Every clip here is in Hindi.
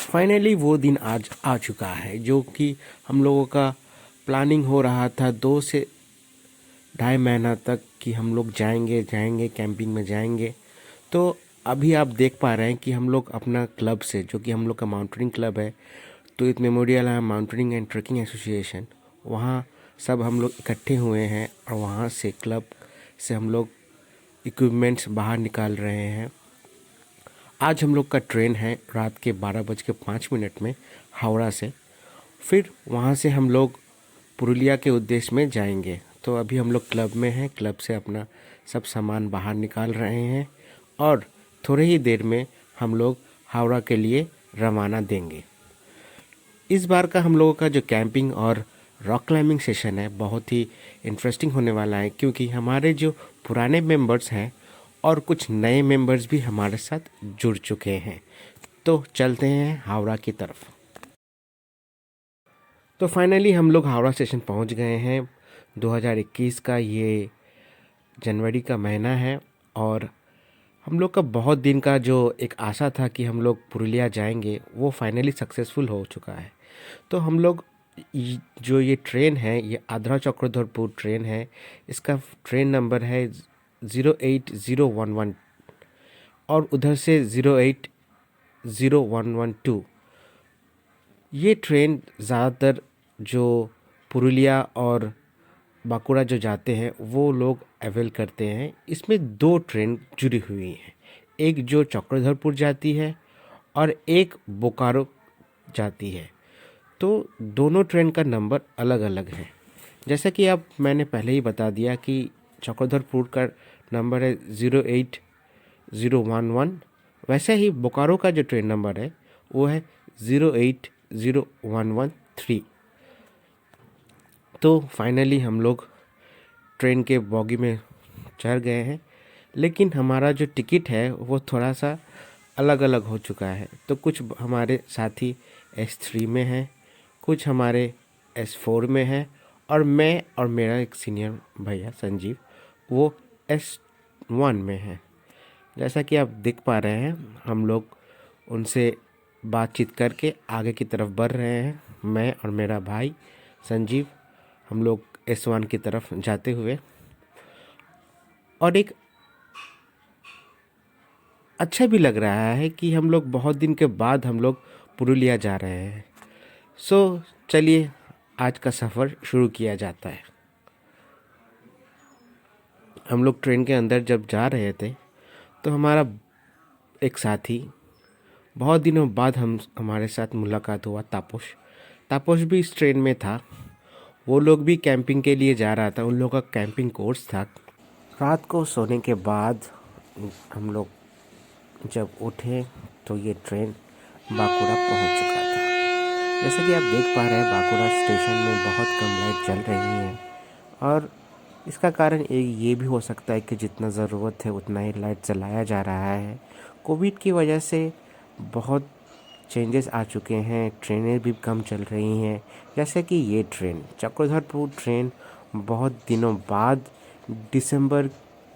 फाइनली वो दिन आज आ चुका है जो कि हम लोगों का प्लानिंग हो रहा था 2 से ढाई महीना तक कि हम लोग जाएंगे जाएंगे कैंपिंग में जाएंगे। तो अभी आप देख पा रहे हैं कि हम लोग अपना क्लब से, जो कि हम लोग का माउंटेनिंग क्लब है, तो इट मेमोरियल है माउंटेनिंग एंड ट्रैकिंग एसोसिएशन, वहाँ सब हम लोग इकट्ठे हुए हैं और वहाँ से क्लब से हम लोग इक्विपमेंट्स बाहर निकाल रहे हैं। आज हम लोग का ट्रेन है रात के 12:05 में हावड़ा से। फिर वहाँ से हम लोग पुरुलिया के उद्देश्य में जाएंगे। तो अभी हम लोग क्लब में हैं, क्लब से अपना सब सामान बाहर निकाल रहे हैं और थोड़े ही देर में हम लोग हावड़ा के लिए रवाना देंगे। इस बार का हम लोगों का जो कैंपिंग और रॉक क्लाइंबिंग सेशन है बहुत ही इंटरेस्टिंग होने वाला है, क्योंकि हमारे जो पुराने मेंबर्स हैं और कुछ नए मेंबर्स भी हमारे साथ जुड़ चुके हैं। तो चलते हैं हावड़ा की तरफ। तो फाइनली हम लोग हावड़ा स्टेशन पहुंच गए हैं। 2021 का ये जनवरी का महीना है और हम लोग का बहुत दिन का जो एक आशा था कि हम लोग पुरुलिया जाएंगे वो फाइनली सक्सेसफुल हो चुका है। तो हम लोग जो ये ट्रेन है, ये आद्रा चक्रधरपुर ट्रेन है, इसका ट्रेन नंबर है 08011 और उधर से 08011 ये ट्रेन ज़्यादातर जो पुरुलिया और बांकुड़ा जो जाते हैं वो लोग अवेल करते हैं। इसमें 2 ट्रेन जुड़ी हुई हैं, एक जो चक्रधरपुर जाती है और एक बोकारो जाती है। तो दोनों ट्रेन का नंबर अलग अलग है। जैसा कि आप मैंने पहले ही बता दिया कि चक्रधरपुर का नंबर है 08011, वैसे ही बोकारो का जो ट्रेन नंबर है वो है 08013। तो फाइनली हम लोग ट्रेन के बॉगी में चढ़ गए हैं, लेकिन हमारा जो टिकट है वो थोड़ा सा अलग अलग हो चुका है। तो कुछ हमारे साथी S3 में हैं, कुछ हमारे S4 में हैं और मैं और मेरा एक सीनियर भैया संजीव वो S1 में है। जैसा कि आप देख पा रहे हैं हम लोग उनसे बातचीत करके आगे की तरफ बढ़ रहे हैं। मैं और मेरा भाई संजीव हम लोग S1 की तरफ जाते हुए, और एक अच्छा भी लग रहा है कि हम लोग बहुत दिन के बाद हम लोग पुरुलिया जा रहे हैं। सो चलिए आज का सफ़र शुरू किया जाता है। हम लोग ट्रेन के अंदर जब जा रहे थे तो हमारा एक साथी, बहुत दिनों बाद हमारे साथ मुलाकात हुआ, तापोश भी इस ट्रेन में था। वो लोग भी कैंपिंग के लिए जा रहा था, उन लोगों का कैंपिंग कोर्स था। रात को सोने के बाद हम लोग जब उठे तो ये ट्रेन बांकुड़ा पहुंच चुका था। जैसे कि आप देख पा रहे हैं बांकुड़ा स्टेशन में बहुत कम लाइट जल रही है और इसका कारण ये भी हो सकता है कि जितना ज़रूरत है उतना ही लाइट जलाया जा रहा है। कोविड की वजह से बहुत चेंजेस आ चुके हैं, ट्रेनें भी कम चल रही हैं। जैसे कि ये ट्रेन चक्रधरपुर ट्रेन बहुत दिनों बाद दिसंबर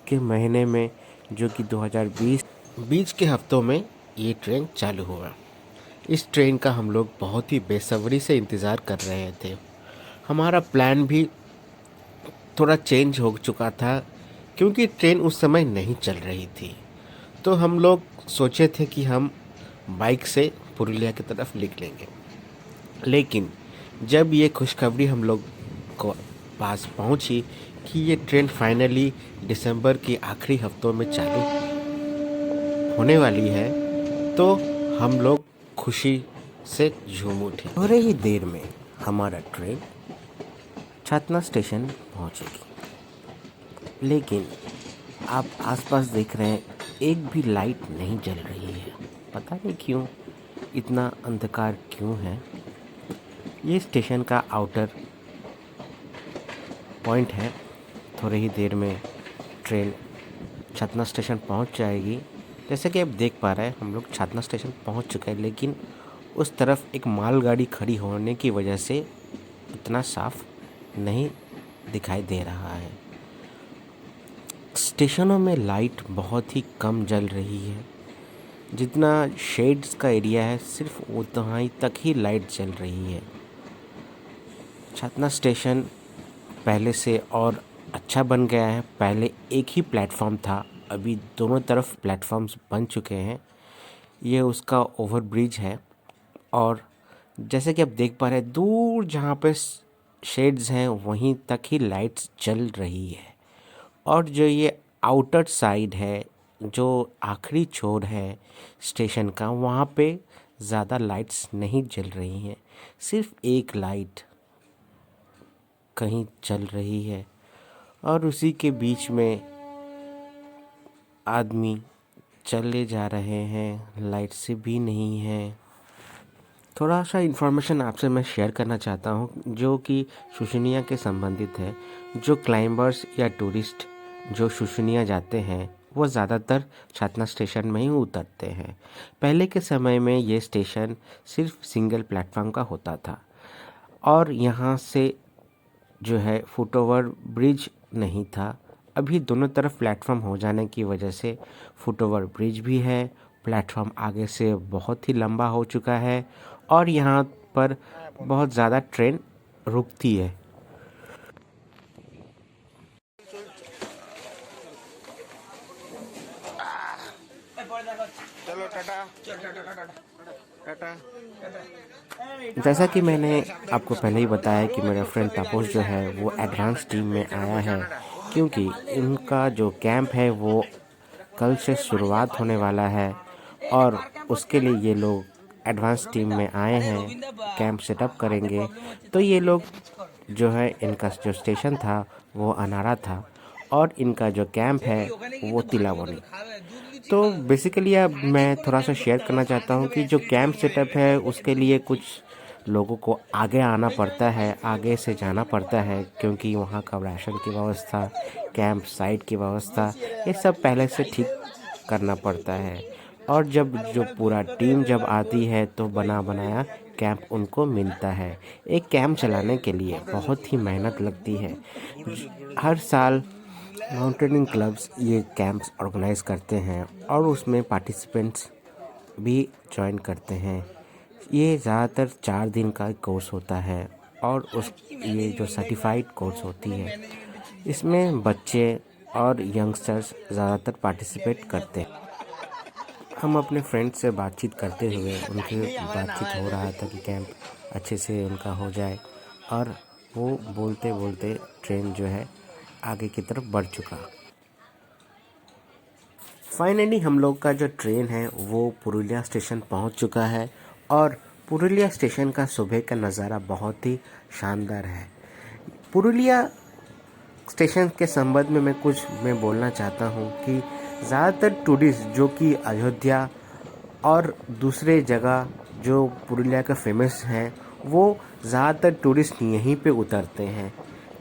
के महीने में, जो कि 2020 के हफ्तों में ये ट्रेन चालू हुआ। इस ट्रेन का हम लोग बहुत ही बेसब्री से इंतज़ार कर रहे थे। हमारा प्लान भी थोड़ा चेंज हो चुका था क्योंकि ट्रेन उस समय नहीं चल रही थी। तो हम लोग सोचे थे कि हम बाइक से पुरुलिया की तरफ निकलेंगे, लेकिन जब ये खुशखबरी हम लोग को पास पहुंची कि ये ट्रेन फाइनली दिसंबर के आखिरी हफ्तों में चालू होने वाली है, तो हम लोग खुशी से झूम उठे। थोड़े ही देर में हमारा ट्रेन छतना स्टेशन पहुंचेगी, लेकिन आप आसपास देख रहे हैं एक भी लाइट नहीं जल रही है। पता नहीं क्यों, इतना अंधकार क्यों है। ये स्टेशन का आउटर पॉइंट है। थोड़ी ही देर में ट्रेन छतना स्टेशन पहुंच जाएगी। जैसे कि आप देख पा रहे हैं हम लोग छतना स्टेशन पहुंच चुके हैं, लेकिन उस तरफ एक मालगाड़ी खड़ी होने की वजह से इतना साफ नहीं दिखाई दे रहा है। स्टेशनों में लाइट बहुत ही कम जल रही है। जितना शेड्स का एरिया है सिर्फ उतना ही तक ही लाइट जल रही है। छतना स्टेशन पहले से और अच्छा बन गया है। पहले एक ही प्लेटफॉर्म था, अभी दोनों तरफ प्लेटफॉर्म्स बन चुके हैं। ये उसका ओवरब्रिज है और जैसे कि आप देख पा रहे हैं दूर जहाँ पे शेड्स हैं वहीं तक ही लाइट्स जल रही है। और जो ये आउटर साइड है, जो आखिरी छोर है स्टेशन का, वहाँ पे ज़्यादा लाइट्स नहीं जल रही हैं। सिर्फ एक लाइट कहीं चल रही है और उसी के बीच में आदमी चले जा रहे हैं, लाइट से भी नहीं है। थोड़ा सा इन्फॉर्मेशन आपसे मैं शेयर करना चाहता हूँ जो कि शुशुनिया के संबंधित है। जो क्लाइंबर्स या टूरिस्ट जो शुशुनिया जाते हैं वो ज़्यादातर छतना स्टेशन में ही उतरते हैं। पहले के समय में ये स्टेशन सिर्फ सिंगल प्लेटफॉर्म का होता था और यहाँ से जो है फुटओवर ब्रिज नहीं था। अभी दोनों तरफ प्लेटफॉर्म हो जाने की वजह से फुटओवर ब्रिज भी है। प्लेटफॉर्म आगे से बहुत ही लंबा हो चुका है और यहाँ पर बहुत ज़्यादा ट्रेन रुकती है। चलो टाटा टाटा। जैसा कि मैंने आपको पहले ही बताया कि मेरा फ्रेंड तापोस जो है वो एडवांस टीम में आया है, क्योंकि इनका जो कैंप है वो कल से शुरुआत होने वाला है और उसके लिए ये लोग एडवांस टीम में आए हैं, कैंप सेटअप करेंगे। तो ये लोग जो है, इनका जो स्टेशन था वो अनाड़ा था और इनका जो कैंप है वो तिलावनी। तो बेसिकली अब मैं थोड़ा सा शेयर करना चाहता हूँ कि जो कैंप सेटअप है उसके लिए कुछ लोगों को आगे आना पड़ता है, आगे से जाना पड़ता है, क्योंकि वहाँ का राशन की व्यवस्था, कैंप साइट की व्यवस्था, ये सब पहले से ठीक करना पड़ता है। और जब जो पूरा टीम जब आती है तो बना बनाया कैंप उनको मिलता है। एक कैंप चलाने के लिए बहुत ही मेहनत लगती है। हर साल माउंटेनिंग क्लब्स ये कैंप्स ऑर्गेनाइज करते हैं और उसमें पार्टिसिपेंट्स भी ज्वाइन करते हैं। ये ज़्यादातर 4 दिन का कोर्स होता है और ये जो सर्टिफाइड कोर्स होती है इसमें बच्चे और यंगस्टर्स ज़्यादातर पार्टिसिपेट करते हैं। हम अपने फ्रेंड्स से बातचीत करते हुए उनके बातचीत हो रहा था कि कैंप अच्छे से उनका हो जाए और वो बोलते बोलते ट्रेन जो है आगे की तरफ बढ़ चुका। फाइनली हम लोग का जो ट्रेन है वो पुरुलिया स्टेशन पहुंच चुका है और पुरुलिया स्टेशन का सुबह का नज़ारा बहुत ही शानदार है। पुरुलिया स्टेशन के संबंध में मैं बोलना चाहता हूं कि ज़्यादातर टूरिस्ट जो कि अयोध्या और दूसरे जगह जो पुरुलिया का फेमस हैं वो ज़्यादातर टूरिस्ट यहीं पे उतरते हैं,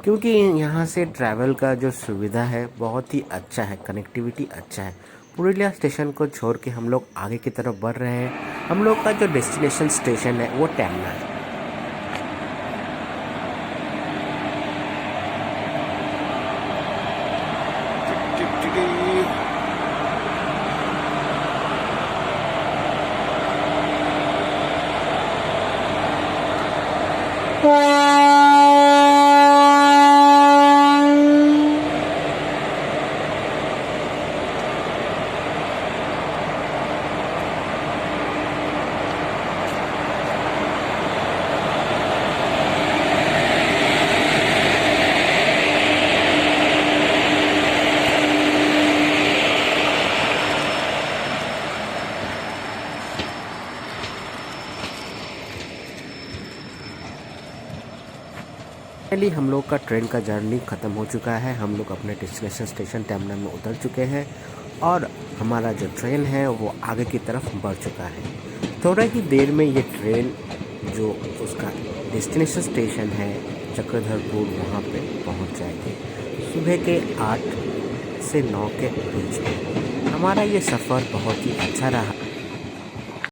क्योंकि यहाँ से ट्रैवल का जो सुविधा है बहुत ही अच्छा है, कनेक्टिविटी अच्छा है। पुरुलिया स्टेशन को छोड़ के हम लोग आगे की तरफ बढ़ रहे हैं। हम लोग का जो डेस्टिनेशन स्टेशन है वो टैमना है। फाइनली हम लोग का ट्रेन का जर्नी ख़त्म हो चुका है। हम लोग अपने डेस्टिनेशन स्टेशन टैमना में उतर चुके हैं और हमारा जो ट्रेन है वो आगे की तरफ बढ़ चुका है। थोड़ा ही देर में ये ट्रेन जो उसका डेस्टिनेशन स्टेशन है चक्रधरपुर वहाँ पे पहुँच जाएगी सुबह के 8 से 9 के बीच में। हमारा ये सफ़र बहुत ही अच्छा रहा।